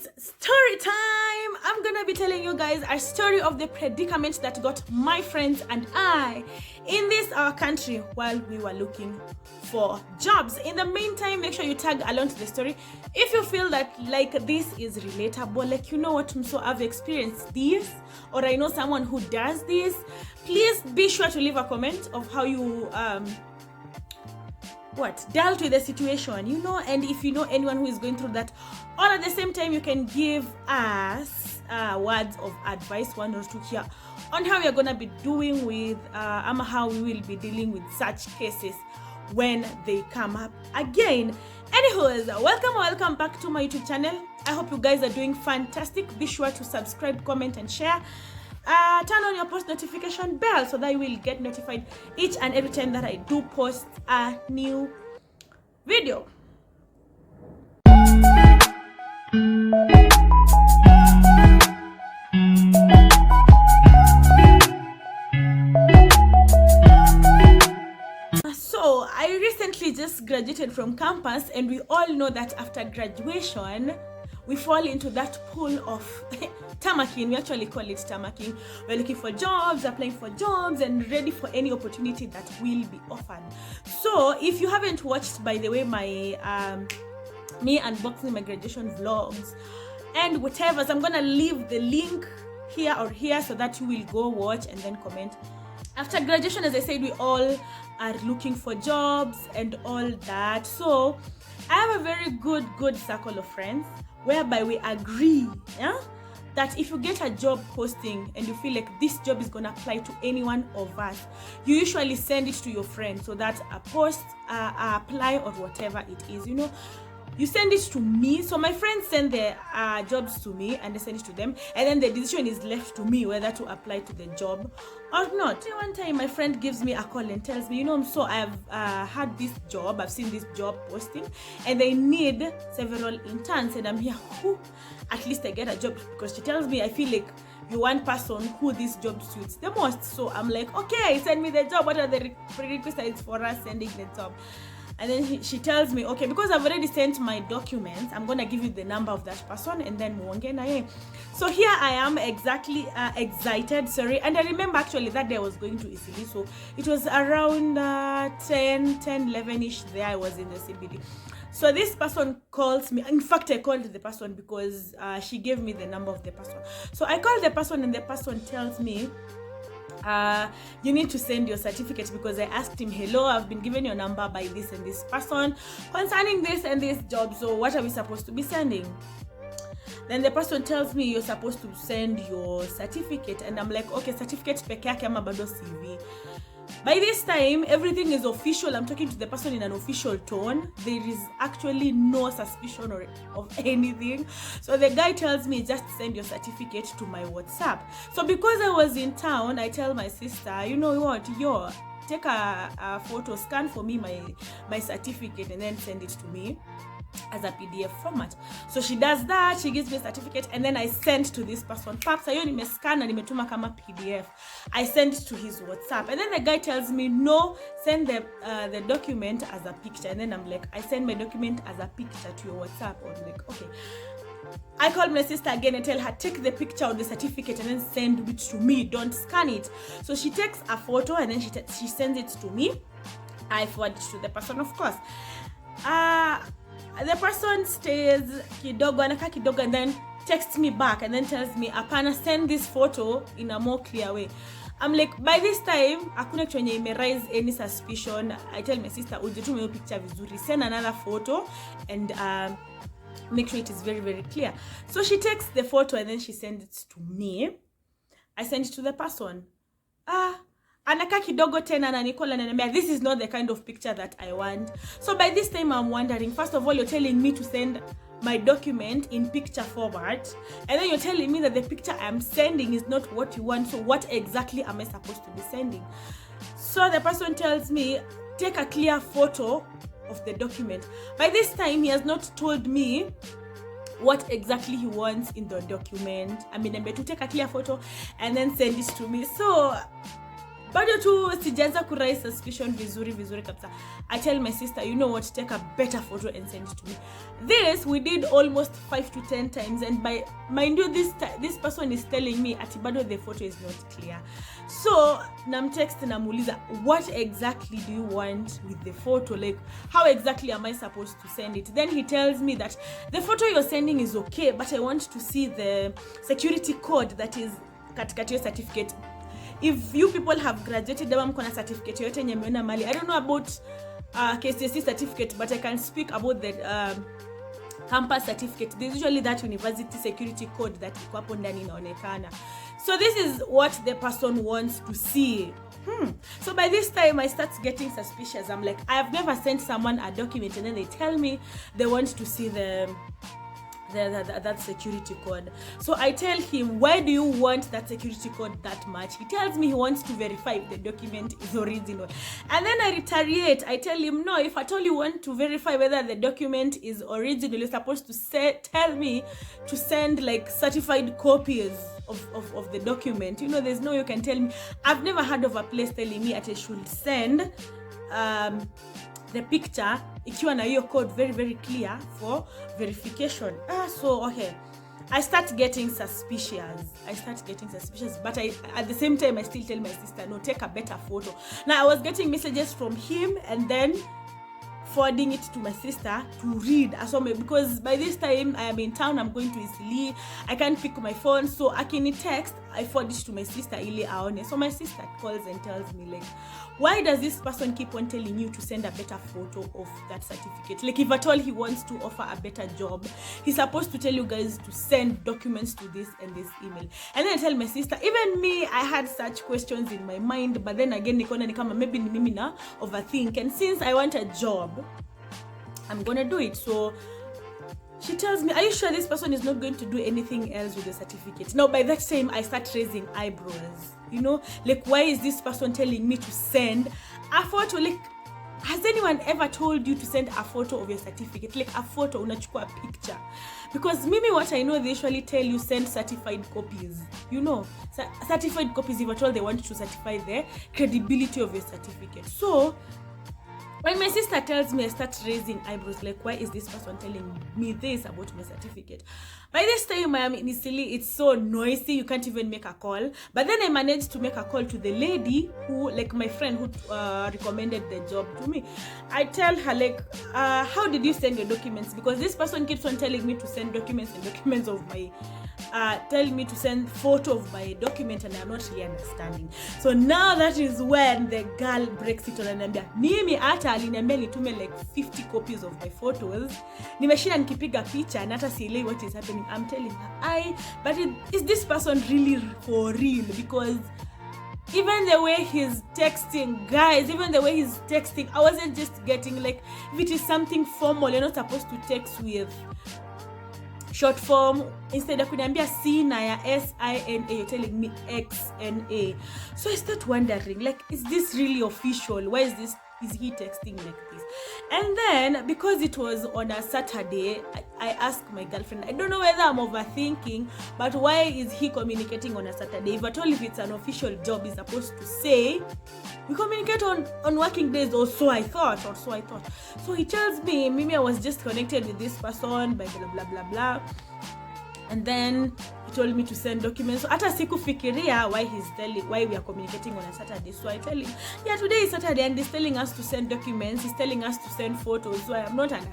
It's story time. I'm gonna be telling you guys a story of the predicament that got my friends and I in this our country while we were looking for jobs. In the meantime, make sure you tag along to the story if you feel that like this is relatable, like you know what, so I've experienced this, or I know someone who does this. Please be sure to leave a comment of how you dealt with the situation, you know, and if you know anyone who is going through that, or at the same time you can give us words of advice, one or two here, on how you're gonna be doing with how we will be dealing with such cases when they come up again. Anyways, welcome back to my YouTube channel. I hope you guys are doing fantastic. Be sure to subscribe, comment and share. Turn on your post notification bell so that you will get notified each and every time that I do post a new video. So I recently just graduated from campus, and we all know that after graduation we fall into that pool of tamaking. We actually call it tamaking. We're looking for jobs, applying for jobs, and ready for any opportunity that will be offered. So if you haven't watched, by the way, my me unboxing my graduation vlogs and whatever, so I'm gonna leave the link here or here so that you will go watch and then comment. After graduation, as I said, we all are looking for jobs and all that. So I have a very good circle of friends whereby we agree, that if you get a job posting and you feel like this job is gonna apply to any one of us, you usually send it to your friend so that a post, apply or whatever it is, you know. You send it to me, so my friends send their jobs to me and they send it to them, and then the decision is left to me whether to apply to the job or not. One time my friend gives me a call and tells me, you know, so I've had this job, I've seen this job posting and they need several interns, and I'm here, at least I get a job, because she tells me, I feel like you're one person who this job suits the most. So I'm like, okay, send me the job. What are the prerequisites for us sending the job? And then she tells me, okay, because I've already sent my documents, I'm gonna give you the number of that person and then muonge na yeye. So here I am, exactly excited, and I remember actually that day I was going to Isili, so it was around 11ish there. I was in the CBD. So this person calls me. In fact, I called the person because she gave me the number of the person. So I called the person and the person tells me, you need to send your certificate, because I asked him, hello, I've been given your number by this and this person concerning this and this job, so what are we supposed to be sending? Then the person tells me, you're supposed to send your certificate, and I'm like, okay, certificate peke yake ama bado CV? By this time, everything is official. I'm talking to the person in an official tone. There is actually no suspicion of anything. So the guy tells me, just send your certificate to my WhatsApp. So because I was in town, I tell my sister, you know what, take a photo, scan for me my certificate, and then send it to me as a PDF format. So she does that, she gives me a certificate, and then I send to this person. Perhaps I only scan na nimetuma kama PDF. I send to his WhatsApp, and then the guy tells me, no, send the document as a picture. And then I'm like, I send my document as a picture to your WhatsApp. I'm like, okay. I call my sister again and tell her, take the picture of the certificate and then send it to me, don't scan it. So she takes a photo and then she sends it to me. I forward it to the person, of course. The person stays kidogo, anaka kidogo, and then texts me back and then tells me, apana, send this photo in a more clear way. I'm like, by this time, hakuna kitu yenye ime-raise any suspicion. I tell my sister, ujitume hiyo picture vizuri, send another photo and make sure it is very clear. So she takes the photo and then she sends it to me. I send it to the person. Anaka kidogo tena na Nicole ananiambia, this is not the kind of picture that I want. So by this time I'm wondering, first of all, you're telling me to send my document in picture format, and then you're telling me that the picture I'm sending is not what you want. So what exactly am I supposed to be sending? So the person tells me, take a clear photo of the document. By this time he has not told me what exactly he wants in the document. I mean, to take a clear photo and then send it to me. So bado tu sijaanza kurise suspicion vizuri kabisa. I tell my sister, you know what, take a better photo and send it to me. This we did almost 5 to 10 times, and by mind you, this person is telling me ati bado the photo is not clear. So namtext namuuliza, what exactly do you want with the photo? Like, how exactly am I supposed to send it? Then he tells me that the photo you're sending is okay, but I want to see the security code that is katikati your certificate. If you people have graduated, dama mko na certificate yote yenye mmeona mali. I don't know about KCSE certificate, but I can speak about the campus certificate. There's usually that university security code that iko hapo ndani inaonekana. So this is what the person wants to see. So by this time I start getting suspicious. I'm like, I've never sent someone a document and then they tell me they want to see that security code. So I tell him, why do you want that security code that much? He tells me he wants to verify if the document is original. And then I retaliate. I tell him, no, if at all you want to verify whether the document is original, you're supposed to tell me to send like certified copies of the document. You know, there's no, you can tell me. I've never heard of a place telling me that I should send the picture ikiwa na hiyo code very clear for verification. So okay, I start getting suspicious, but at the same time I still tell my sister, no, take a better photo. Now I was getting messages from him and then forwarding it to my sister to read because by this time I am in town, I'm going to Isili, I can't pick my phone, so akini text, I forward it to my sister ili aone. So my sister calls and tells me like, why does this person keep on telling you to send a better photo of that certificate? Like, if at all he wants to offer a better job, he's supposed to tell you guys to send documents to this and this email. And then I tell my sister, even me, I had such questions in my mind, but then again nikona ni kama maybe ni mimi na overthink, and since I want a job, I'm gonna do it. So she tells me, are you sure this person is not going to do anything else with the certificate? Now by that time I start raising eyebrows, you know, like, why is this person telling me to send a photo? Like, has anyone ever told you to send a photo of your certificate? Like a photo, unachukua a picture. Because mimi, what I know, they usually tell you send certified copies. You know, certified copies, if at all they want to certify the credibility of your certificate. So when my sister tells me, I start raising eyebrows, like, why is this person telling me this about my certificate? By this time, initially, it's so noisy, you can't even make a call. But then I managed to make a call to the lady who, like my friend who recommended the job to me. I tell her, like, how did you send your documents? Because this person keeps on telling me to send documents of my tell me to send photo of my document, and I'm not really understanding. So now that is when the girl breaks it on anambia, mimi hata aliniambia nitume like 50 copies of my photos. Nimeshinda nikipiga picha and hata sielewi what is happening. I'm telling her, but is this person really for real? Because even the way he's texting, guys, I wasn't just getting, like, if it is something formal, you're not supposed to text with short form. Instead of kuniambia sina ya SINA, you're telling me XNA. So I start wondering, like, is this really official? Why is he texting like this? And then, because it was on a Saturday, I asked my girlfriend, I don't know whether I'm overthinking, but why is he communicating on a Saturday? If at all, if it's an official job, he's supposed to say, we communicate on working days, or so I thought. So he tells me, Mimi, I was just connected with this person by blah, blah, blah, blah. And then he told me to send documents. So hata sikufikiria why we are communicating on a Saturday. So I tell him, yeah, today is Saturday and he's telling us to send documents. He's telling us to send photos. So I'm not just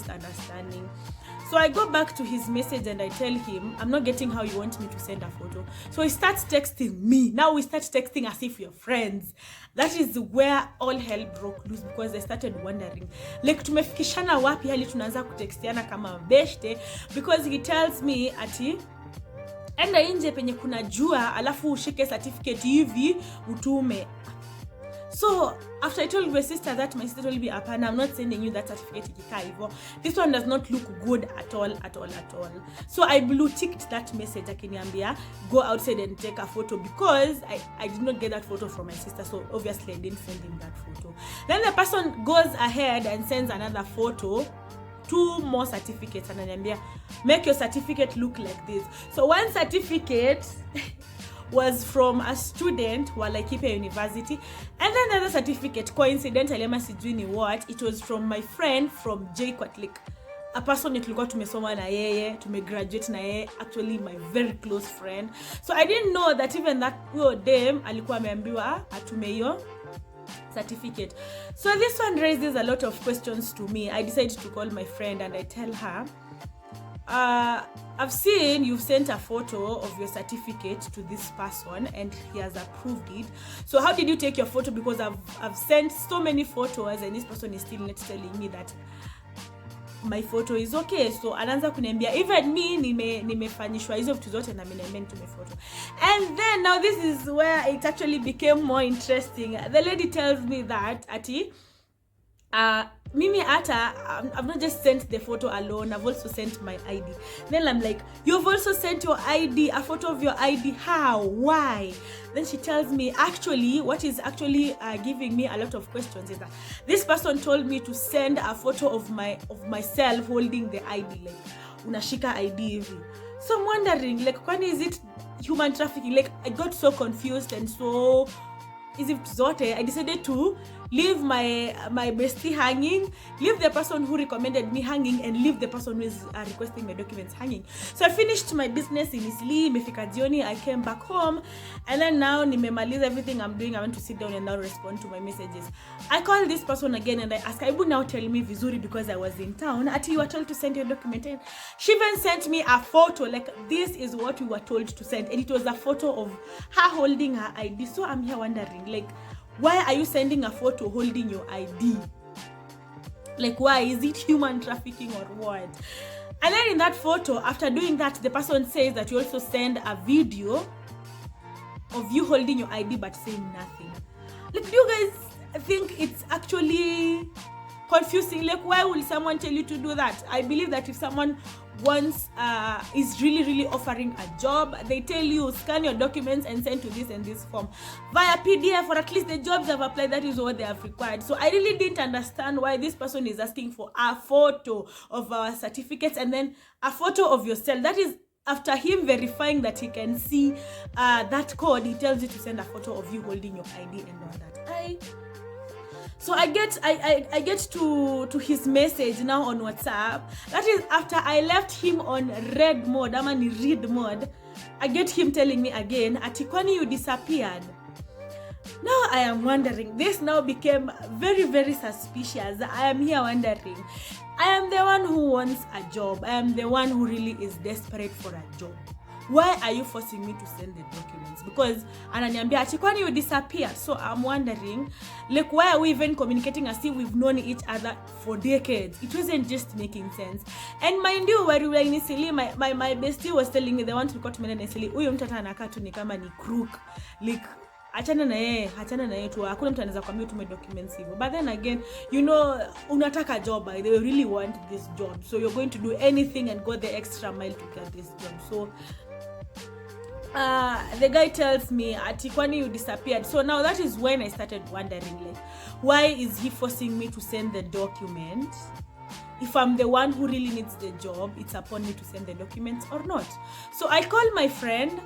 understanding. So I go back to his message and I tell him, I'm not getting how you want me to send a photo. So he starts texting me. Now we start texting as if we're friends. That is where all hell broke loose, because I started wondering, like, tumefikishana wapi hali tunaanza kutextiana kama beshte? Because he tells me ati, enda nje penye kuna jua alafu ushike certificate hivi utume. So after I told my sister that, my sister told me, apana, I'm not sending you that certificate ikikaa hivyo. This one does not look good at all. So I blue ticked that message akiniambia, go outside and take a photo, because I did not get that photo from my sister. So obviously I didn't send him that photo. Then the person goes ahead and sends another photo, 2 more certificates, and ananiambia, make your certificate look like this. So one certificate was from a student while I keep a university, and then the other certificate, coincidentally, what, it was from my friend from JKUAT, like a person tulikuwa tumesoma na yeye, tumegraduate na yeye, actually my very close friend. So I didn't know that even that dem alikuwa ameambiwa atume hiyo certificate. So this one raises a lot of questions to me. I decided to call my friend and I tell her, I've seen you've sent a photo of your certificate to this person and he has approved it. So how did you take your photo? Because I've sent so many photos and this person is still not telling me that my photo is okay. So anaanza kuniambia even me nimefanyishwa hizo vitu zote na mimi nimetume photo. And then now this is where it actually became more interesting. The lady tells me that ati Mimi I've not just sent the photo alone, I've also sent my ID. Then I'm like, you've also sent your ID, a photo of your ID, how, why? Then she tells me, actually, what is actually giving me a lot of questions is that this person told me to send a photo of myself holding the ID, like unashika ID hivi. So I'm wondering, like, when is it human trafficking? Like, I got so confused and so I decided to leave my bestie hanging, leave the person who recommended me hanging, and leave the person who is requesting my documents hanging. So I finished my business in Isli, imefika jioni, I came back home, and then now nimemaliza everything I'm doing. I want to sit down and now respond to my messages. I call this person again and I ask, Aibu now tell me vizuri because I was in town. Ati you were told to send your document in. She even sent me a photo, like this is what we were told to send, and it was a photo of her holding her ID. So I'm here wondering, like, why are you sending a photo holding your ID? Like, why? Is it human trafficking or what? And then in that photo, after doing that, the person says that you also send a video of you holding your ID but saying nothing. Like, do you guys think it's actually confusing? Like, why will someone tell you to do that? I believe that if someone once is really offering a job, they tell you scan your documents and send to this and this form via PDF, or at least the jobs I've applied, that is what they have required. So I really didn't understand why this person is asking for a photo of our certificates and then a photo of yourself. That is after him verifying that he can see that code. He tells you to send a photo of you holding your ID and all that. So I get to his message now on WhatsApp. That is after I left him on read mode, read mode. I get him telling me again, ati kwani you disappeared. Now I am wondering, this now became very suspicious. I am here wondering, I am the one who wants a job. I am the one who really is desperate for a job. Why are you forcing me to send the documents? Because ananiambia ati kwani you disappeared. So I'm wondering, like, why are we even communicating as if we've known each other for decades? It wasn't just making sense. And mind you, where we were initially, my bestie was telling me, the one to got me initially, huyo mtu anakaa tu ni kama ni crook. Like, achana na yeye tu, hakuna mtu anaweza kuambia tume documents hivyo. But then again, you know, unataka job, they really want this job, so you're going to do anything and go the extra mile to get this job. So the guy tells me, ati kwani you disappeared. So now that is when I started wondering, like, why is he forcing me to send the document? If I'm the one who really needs the job, it's upon me to send the documents or not. So I call my friend,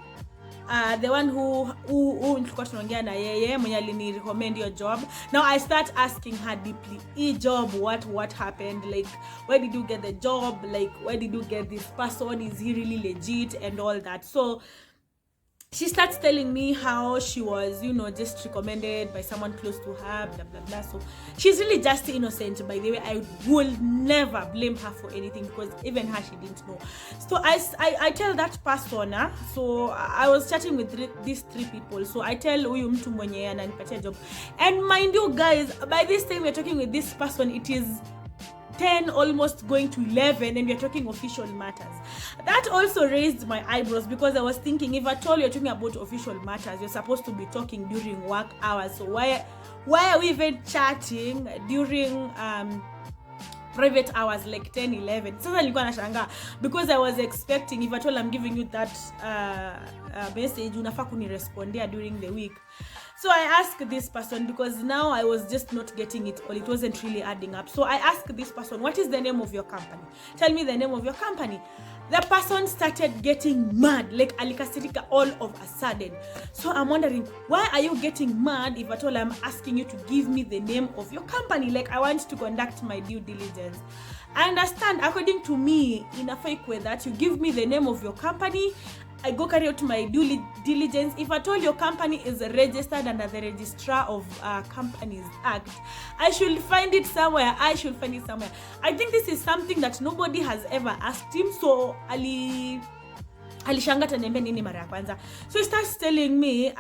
the one who tulikuwa tunaongea na yeye mwenye alinirecommend your job. Now I start asking her deeply, job, what happened? Like, where did you get the job? Like, where did you get this person? Is he really legit? And all that. So she starts telling me how she was, you know, just recommended by someone close to her, blah blah blah. So she's really just innocent, by the way. I will never blame her for anything because even her, she didn't know. So I tell that person, so I was chatting with these three people. So I tell huyu mtu mwenye ananipatia job, and mind you guys, by this time we're talking with this person, it is 10, almost going to 11, and we're talking official matters. That also raised my eyebrows because I was thinking, if at all you're talking about official matters, you're supposed to be talking during work hours. So why are we even chatting during private hours like 10, 11? Sasa nilikuwa nashangaa because I was expecting, if at all I'm giving you that message, unafaa kunirespondia during the week. So I asked this person, because now I was just not getting it, or it wasn't really adding up. So I asked this person, what is the name of your company? Tell me the name of your company. The person started getting mad, like alikasirika all of a sudden. So I'm wondering, why are you getting mad if at all I'm asking you to give me the name of your company? Like, I want to conduct my due diligence. I understand, according to me, in a fake way, that you give me the name of your company, I go carry out my due diligence. If at all your company is registered under the Registrar of Companies Act, I should find it somewhere. I think this is something that nobody has ever asked him. So alishanga taniambia nini mara ya kwanza. So he starts telling me